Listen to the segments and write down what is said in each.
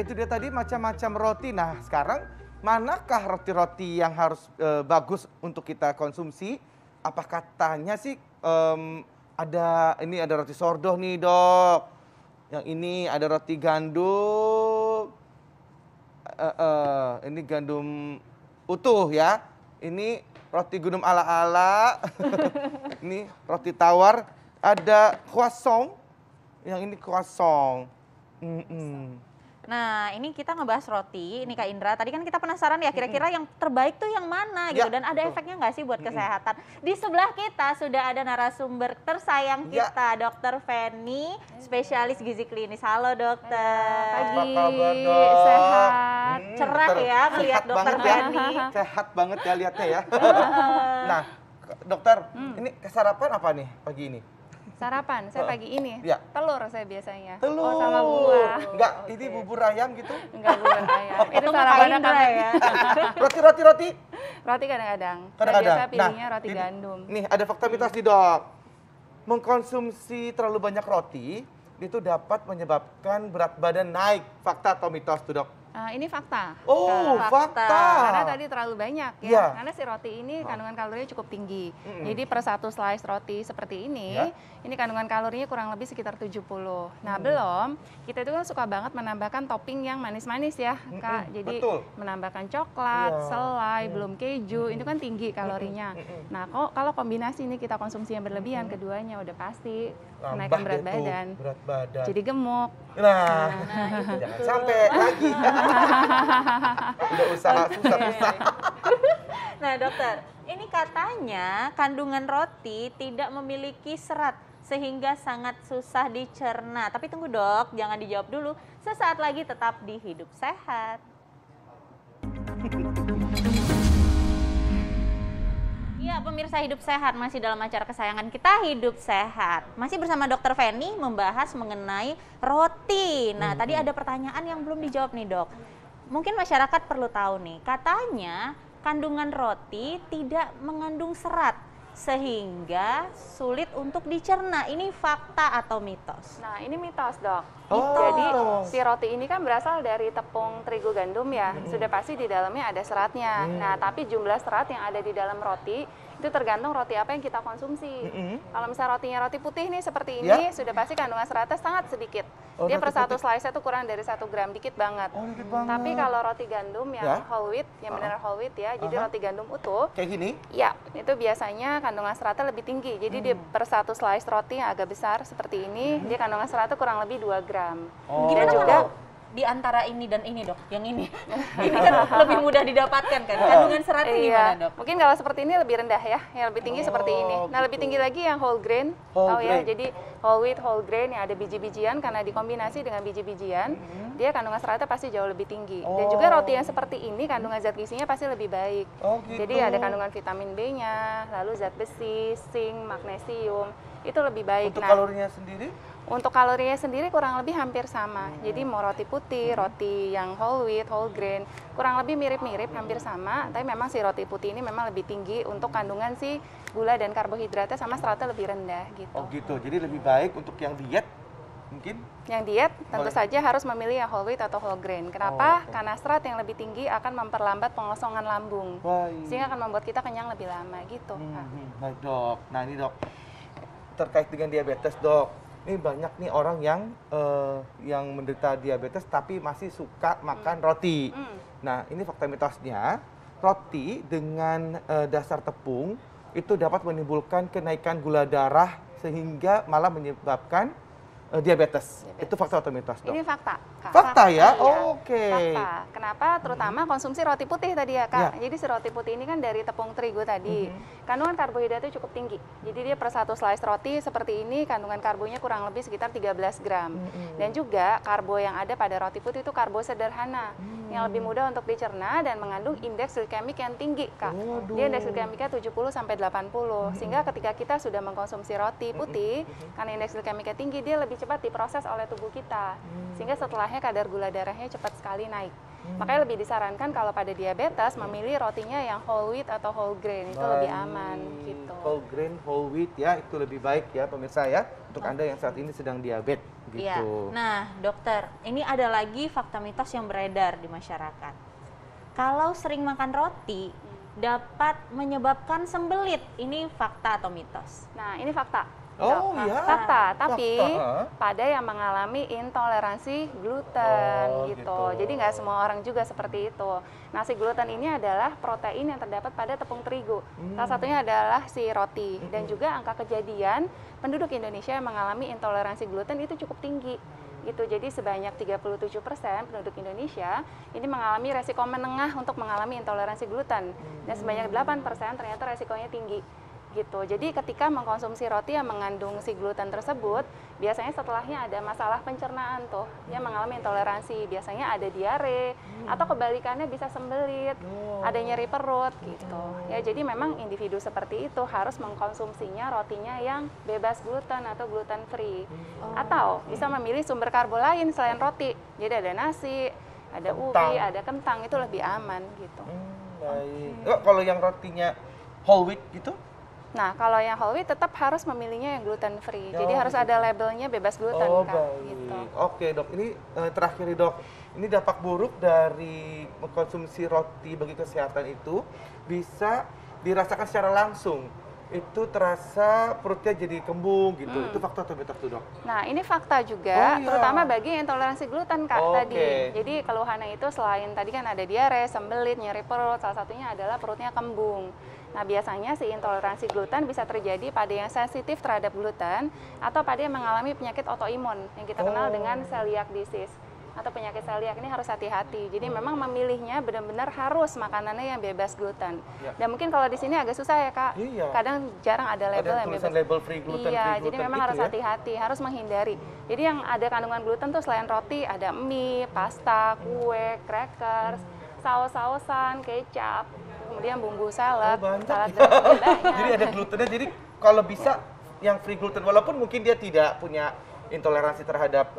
itu dia tadi macam-macam roti. Nah, sekarang manakah roti-roti yang harus bagus untuk kita konsumsi? Apa katanya sih ada roti sourdough nih, Dok. Yang ini ada roti gandum. Ini gandum utuh ya. Ini roti gandum ala-ala. Ini roti tawar. Ada croissant. Yang ini croissant. Nah, ini kita ngebahas roti, ini Kak Indra. Tadi kan kita penasaran ya, kira-kira yang terbaik tuh yang mana gitu. Dan ada efeknya nggak sih buat kesehatan? Di sebelah kita sudah ada narasumber tersayang kita, Dokter Feni, spesialis gizi klinis. Halo dokter. Apa kabar, Dok? Sehat. Cerah ya ngelihat Dokter Feni. Sehat banget ya lihatnya ya. Nah, dokter, ini sarapan apa nih pagi ini? Sarapan, saya pagi ini, Ya. telur saya biasanya. Telur. Oh, sama buah. Enggak, ini bubur ayam gitu? Enggak buah ayam. Itu Itu sarapannya Indra kami. ya. Roti. Roti kadang-kadang. Saya Kadang-kadang. biasa pilihnya roti gandum. Nih, ada fakta mitos nih, Dok. Mengkonsumsi terlalu banyak roti itu dapat menyebabkan berat badan naik. Fakta atau mitos tuh, Dok? Ini fakta. Oh, fakta. Karena tadi terlalu banyak ya. Iya. Karena si roti ini kandungan kalorinya cukup tinggi. Jadi per satu slice roti seperti ini, ini kandungan kalorinya kurang lebih sekitar 70. Nah, belum kita itu kan suka banget menambahkan topping yang manis-manis ya, Kak. Jadi betul. menambahkan coklat, Iya. selai, belum keju, itu kan tinggi kalorinya. Nah, kalau kombinasi ini kita konsumsi yang berlebihan, keduanya udah pasti menaikkan berat deh tuh, badan. berat badan. Jadi gemuk. Nah, jangan sampai lagi. Udah usaha susah-susah. Nah dokter, ini katanya kandungan roti tidak memiliki serat sehingga sangat susah dicerna. Tapi tunggu dok, jangan dijawab dulu. Sesaat lagi tetap di Hidup Sehat. Ya pemirsa Hidup Sehat, masih dalam acara kesayangan kita Hidup Sehat. Masih bersama Dokter Feni membahas mengenai roti. Nah tadi ada pertanyaan yang belum dijawab nih dok. Mungkin masyarakat perlu tahu nih, katanya kandungan roti tidak mengandung serat sehingga sulit untuk dicerna. Ini fakta atau mitos? Nah, ini mitos, Dok. Oh. Jadi si roti ini kan berasal dari tepung terigu gandum ya. Sudah pasti di dalamnya ada seratnya. Nah, tapi jumlah serat yang ada di dalam roti itu tergantung roti apa yang kita konsumsi. Kalau misalnya rotinya roti putih nih seperti ini, sudah pasti kandungan seratnya sangat sedikit. Dia per satu slice itu kurang dari 1 gram, dikit banget. Oh, dikit banget. Tapi kalau roti gandum yang whole wheat, yang benar whole wheat ya, jadi roti gandum utuh. Kayak gini? Ya, itu biasanya kandungan seratnya lebih tinggi. Jadi di per satu slice roti yang agak besar seperti ini, dia kandungan seratnya kurang lebih 2 gram. Gimana juga kalau di antara ini dan ini dok? Yang ini, ini kan lebih mudah didapatkan kan? Kandungan seratnya gimana dok? Mungkin kalau seperti ini lebih rendah ya, yang lebih tinggi seperti ini. Nah lebih tinggi lagi yang whole grain, ya. Jadi whole wheat, whole grain yang ada biji-bijian, karena dikombinasi dengan biji-bijian, dia kandungan seratnya pasti jauh lebih tinggi. Dan juga roti yang seperti ini kandungan zat gizinya pasti lebih baik. Jadi ada kandungan vitamin B-nya, lalu zat besi, zinc, magnesium, itu lebih baik. Untuk kalorinya sendiri? Untuk kalorinya sendiri kurang lebih hampir sama. Jadi mau roti putih, roti yang whole wheat, whole grain, kurang lebih mirip-mirip, hampir sama. Tapi memang si roti putih ini memang lebih tinggi untuk kandungan si gula dan karbohidratnya, sama seratnya lebih rendah gitu. Oh gitu, jadi lebih baik untuk yang diet mungkin? Yang diet tentu saja harus memilih yang whole wheat atau whole grain. Kenapa? Karena serat yang lebih tinggi akan memperlambat pengosongan lambung. Sehingga akan membuat kita kenyang lebih lama gitu. Baik dok, nah ini dok, terkait dengan diabetes dok. Ini banyak nih orang yang menderita diabetes tapi masih suka makan roti. Nah, ini fakta mitosnya, roti dengan dasar tepung itu dapat menimbulkan kenaikan gula darah sehingga malah menyebabkan diabetes. Itu fakta atau mitos, dok? Ini fakta, Kak. Fakta ya? Iya. Oke. Fakta. Kenapa? Terutama konsumsi roti putih tadi ya, Kak. Jadi si roti putih ini kan dari tepung terigu tadi. Kandungan karbohidratnya cukup tinggi. Jadi dia per satu slice roti seperti ini kandungan karbonya kurang lebih sekitar 13 gram. Dan juga karbo yang ada pada roti putih itu karbo sederhana yang lebih mudah untuk dicerna dan mengandung indeks glikemik yang tinggi, Kak. Dia indeks glikemiknya 70 sampai 80. Sehingga ketika kita sudah mengkonsumsi roti putih, karena indeks glikemiknya tinggi, dia lebih cepat diproses oleh tubuh kita. Sehingga setelahnya kadar gula darahnya cepat sekali naik. Makanya lebih disarankan kalau pada diabetes memilih rotinya yang whole wheat atau whole grain, itu lebih aman gitu. Whole grain, whole wheat ya, itu lebih baik ya pemirsa ya. untuk Anda yang saat ini sedang diabetes Iya. gitu. Nah, dokter, ini ada lagi fakta mitos yang beredar di masyarakat. Kalau sering makan roti dapat menyebabkan sembelit. Ini fakta atau mitos? Nah, ini fakta. Oh Nah, iya. fakta, tapi Fakta. pada yang mengalami intoleransi gluten Oh, gitu. gitu. Jadi nggak semua orang juga seperti itu. Nasi gluten ini adalah protein yang terdapat pada tepung terigu. Salah satunya adalah si roti. Dan juga angka kejadian penduduk Indonesia yang mengalami intoleransi gluten itu cukup tinggi. Gitu. Jadi sebanyak 37% penduduk Indonesia ini mengalami resiko menengah untuk mengalami intoleransi gluten. Dan sebanyak 8% ternyata resikonya tinggi. Gitu. Jadi ketika mengkonsumsi roti yang mengandung si gluten tersebut, biasanya setelahnya ada masalah pencernaan tuh, yang mengalami intoleransi. Biasanya ada diare atau kebalikannya bisa sembelit, ada nyeri perut gitu. Ya, jadi memang individu seperti itu harus mengkonsumsinya rotinya yang bebas gluten atau gluten free. Atau bisa memilih sumber karbo lain selain roti. Jadi ada nasi, ada ubi, ada kentang, itu lebih aman gitu. Baik. Kalau yang rotinya whole wheat gitu? Nah, kalau yang whole wheat tetap harus memilihnya yang gluten free. Jadi harus gitu. ada labelnya bebas gluten, Oh, Kak. baik. Gitu. Oke, Dok. Ini terakhir nih, Dok. Ini dampak buruk dari mengkonsumsi roti bagi kesehatan itu bisa dirasakan secara langsung. Itu terasa perutnya jadi kembung gitu. Itu fakta atau mitos tuh, Dok? Nah, ini fakta Oh, iya. juga, terutama bagi yang intoleransi gluten, Kak, Oke. tadi. Jadi keluhannya itu selain tadi kan ada diare, sembelit, nyeri perut, salah satunya adalah perutnya kembung. Nah, biasanya si intoleransi gluten bisa terjadi pada yang sensitif terhadap gluten atau pada yang mengalami penyakit autoimun yang kita kenal dengan celiac disease atau penyakit celiac. Ini harus hati-hati. Jadi memang memilihnya benar-benar harus makanannya yang bebas gluten. Ya. Dan mungkin kalau di sini agak susah ya, Kak. Iya. Kadang jarang ada label Ada yang tulisan bebas. label free gluten, Iya, free jadi gluten memang gitu harus ya? hati-hati, harus menghindari. Jadi yang ada kandungan gluten tuh selain roti ada mie, pasta, kue, crackers, saus-sausan, kecap, kemudian bumbu salad, banyak salad ya. dressing banyak. Jadi ada glutennya. Jadi kalau bisa yang free gluten, walaupun mungkin dia tidak punya intoleransi terhadap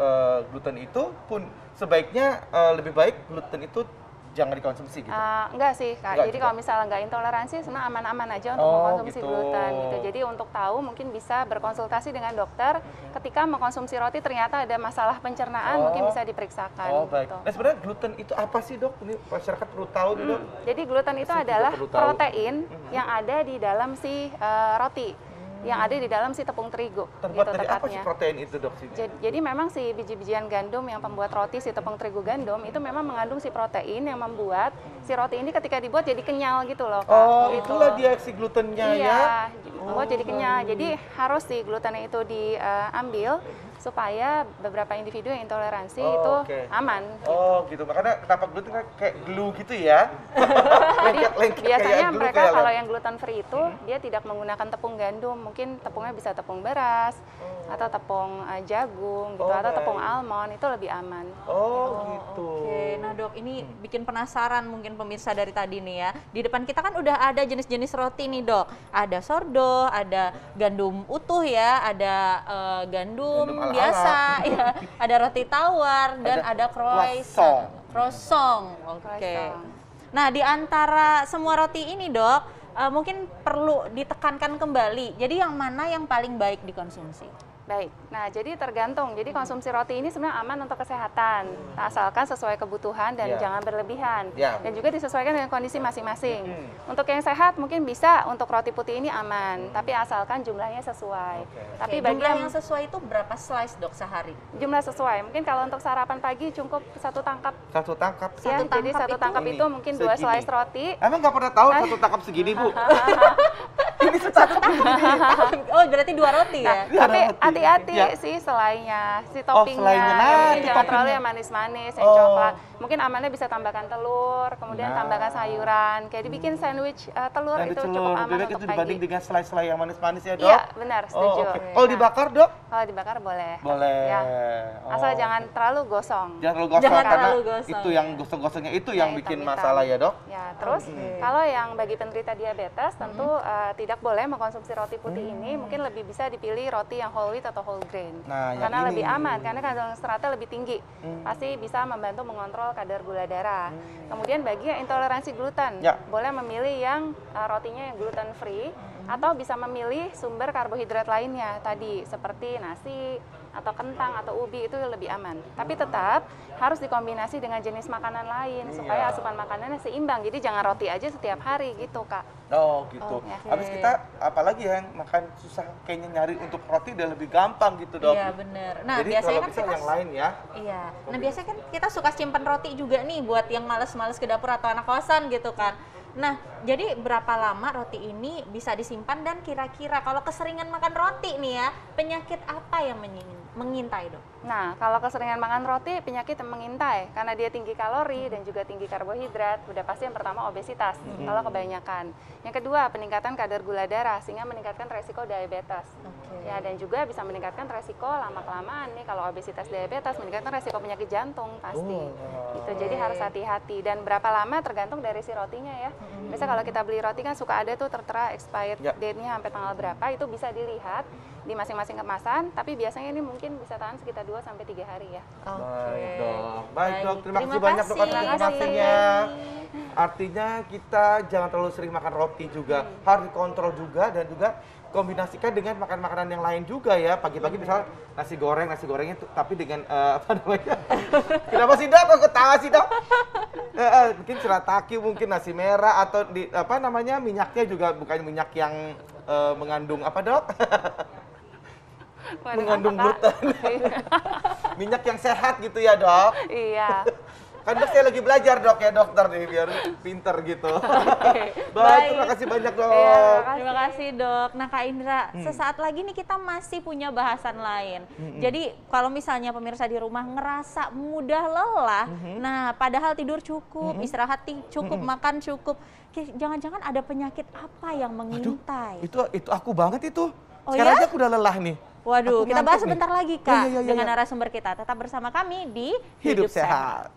gluten itu pun sebaiknya lebih baik gluten itu jangan dikonsumsi gitu. Enggak sih, Kak. Enggak Jadi juga? kalau misalnya nggak intoleransi, sebenarnya aman-aman aja untuk Oh, mengkonsumsi gitu. gluten gitu. Jadi untuk tahu mungkin bisa berkonsultasi dengan dokter ketika mengkonsumsi roti ternyata ada masalah pencernaan, mungkin bisa diperiksakan. Oh, baik. Gitu. Nah, sebenarnya gluten itu apa sih, Dok? Ini masyarakat perlu tahu nih, Dok. Jadi gluten itu Pasti juga adalah perlu tahu. protein yang ada di dalam si roti, yang ada di dalam si tepung terigu. Terbuat gitu dari apa sih tepatnya. protein itu, Dok? Sini? Jadi memang si biji-bijian gandum yang pembuat roti, si tepung terigu gandum itu memang mengandung si protein yang membuat si roti ini ketika dibuat jadi kenyal gitu loh, Kak. Oh, Gitu. itulah dia si glutennya ya. Iya, membuat jadi kenyal. Jadi harus si glutennya itu diambil supaya beberapa individu yang intoleransi Oh, itu oke. aman. Oh, gitu. Makanya kenapa gluten kan kayak glue gitu ya? Lengket-lengket Biasanya kayak glue, mereka kayak kalau lem. yang gluten free itu dia tidak menggunakan tepung gandum, mungkin tepungnya bisa tepung beras atau tepung jagung gitu Oh, atau tepung baik. almond, itu lebih aman. Oh, gitu. Oke, nah Dok, ini bikin penasaran mungkin pemirsa dari tadi nih ya. Di depan kita kan udah ada jenis-jenis roti nih, Dok. Ada sourdough, ada gandum utuh ya, ada gandum Gandum ala-ala. biasa, ya, ada roti tawar dan Ada ada croissant. Croissant. Oke. Croissant. Nah, di antara semua roti ini, Dok, mungkin perlu ditekankan kembali. Jadi yang mana yang paling baik dikonsumsi? Baik, nah jadi tergantung. Jadi konsumsi roti ini sebenarnya aman untuk kesehatan, asalkan sesuai kebutuhan dan Ya. jangan berlebihan. Ya. Dan juga disesuaikan dengan kondisi masing-masing. Untuk yang sehat mungkin bisa untuk roti putih ini aman, tapi asalkan jumlahnya sesuai. Tapi Oke, bagi jumlah yang yang sesuai itu berapa slice, Dok, sehari? jumlah sesuai, mungkin kalau untuk sarapan pagi cukup satu tangkap. Satu tangkap. Ya, Satu jadi tangkap satu itu tangkap ini, itu mungkin 2 segini. slice roti. Emang nggak pernah tahu satu tangkap segini, Bu? Ini setangkap Oh, berarti 2 roti ya? Iya, Tapi roti. hati-hati Ya. sih selainnya, si Oh, toppingnya. selainnya. Nah, Jadi itu jangan terlalu toppingnya. yang manis-manis, yang Oh. coklat. Mungkin amannya bisa tambahkan telur, kemudian Nah. tambahkan sayuran. Kayak dibikin sandwich telur Yang itu dicelur, cukup aman bebek untuk itu pagi. dibanding dengan selai-selai yang manis-manis ya, Dok? Iya, benar, setuju. Oh, oke. Kalau Nah, dibakar, Dok? kalau dibakar boleh. Boleh. Ya. Asal Oh. jangan terlalu gosong. Jangan terlalu gosong Jangan karena terlalu gosong, itu ya. yang gosong-gosongnya itu yang bikin hitam-hitam. masalah ya, Dok? Ya, terus kalau yang bagi penderita diabetes tentu tidak boleh mengkonsumsi roti putih ini, mungkin lebih bisa dipilih roti yang whole wheat atau whole grain. Nah, yang karena ini. lebih aman, karena kandungan seratnya lebih tinggi. Pasti bisa membantu mengontrol kadar gula darah. Kemudian bagi yang intoleransi gluten, Ya. boleh memilih yang rotinya yang gluten free Atau bisa memilih sumber karbohidrat lainnya tadi seperti nasi atau kentang atau ubi, itu lebih aman. Tapi tetap harus dikombinasi dengan jenis makanan lain supaya asupan makanannya seimbang. Jadi jangan roti aja setiap hari gitu, Kak. Oh gitu. Oke. Habis kita apalagi yang makan susah kayaknya nyari untuk roti udah lebih gampang gitu dok. Iya bener. Nah Jadi biasanya kalau kan bisa kita yang lain ya. Iya. Nah biasanya kan kita suka simpan roti juga nih buat yang males-males ke dapur atau anak kosan gitu kan. Nah, jadi berapa lama roti ini bisa disimpan dan kira-kira kalau keseringan makan roti nih ya, penyakit apa yang mengintai, Dok? Nah, kalau keseringan makan roti, penyakit yang mengintai karena dia tinggi kalori dan juga tinggi karbohidrat. Udah pasti yang pertama obesitas kalau kebanyakan. Yang kedua, peningkatan kadar gula darah sehingga meningkatkan resiko diabetes. Ya, dan juga bisa meningkatkan resiko lama-kelamaan nih kalau obesitas diabetes, meningkatkan resiko penyakit jantung pasti. Gitu. Jadi harus hati-hati dan berapa lama tergantung dari si rotinya ya. Biasanya kalau kita beli roti kan suka ada tuh tertera expired date-nya sampai tanggal berapa, itu bisa dilihat di masing-masing kemasan, tapi biasanya ini mungkin bisa tahan sekitar 2 sampai 3 hari ya. Baik dok. Baik dok, terima kasih banyak dok atas Terima kasih. informasinya. Artinya kita jangan terlalu sering makan roti juga, harus dikontrol juga dan juga kombinasikan dengan makan makanan yang lain juga ya. Pagi-pagi misalnya nasi gorengnya tapi dengan apa namanya? Kenapa sih dok? Kok ketawa sih dok? Mungkin shirataki, mungkin nasi merah atau di apa namanya minyaknya juga bukan minyak yang mengandung apa dok? Mengandung gluten. Minyak yang sehat gitu ya dok? Iya. Kan dok saya lagi belajar dok ya dokter nih biar pinter gitu. Baik, terima kasih banyak dok. Terima kasih dok. Nah Kak Indra, sesaat lagi nih kita masih punya bahasan lain. Jadi kalau misalnya pemirsa di rumah ngerasa mudah lelah, nah padahal tidur cukup, istirahat cukup, makan cukup, jangan-jangan ada penyakit apa yang mengintai? Itu aku banget itu. Oh Sekarang ya? aja aku udah lelah nih. Waduh, Aku kita bahas ngantuk nih. sebentar lagi Kak Iya. dengan narasumber kita. Tetap bersama kami di Hidup sehat.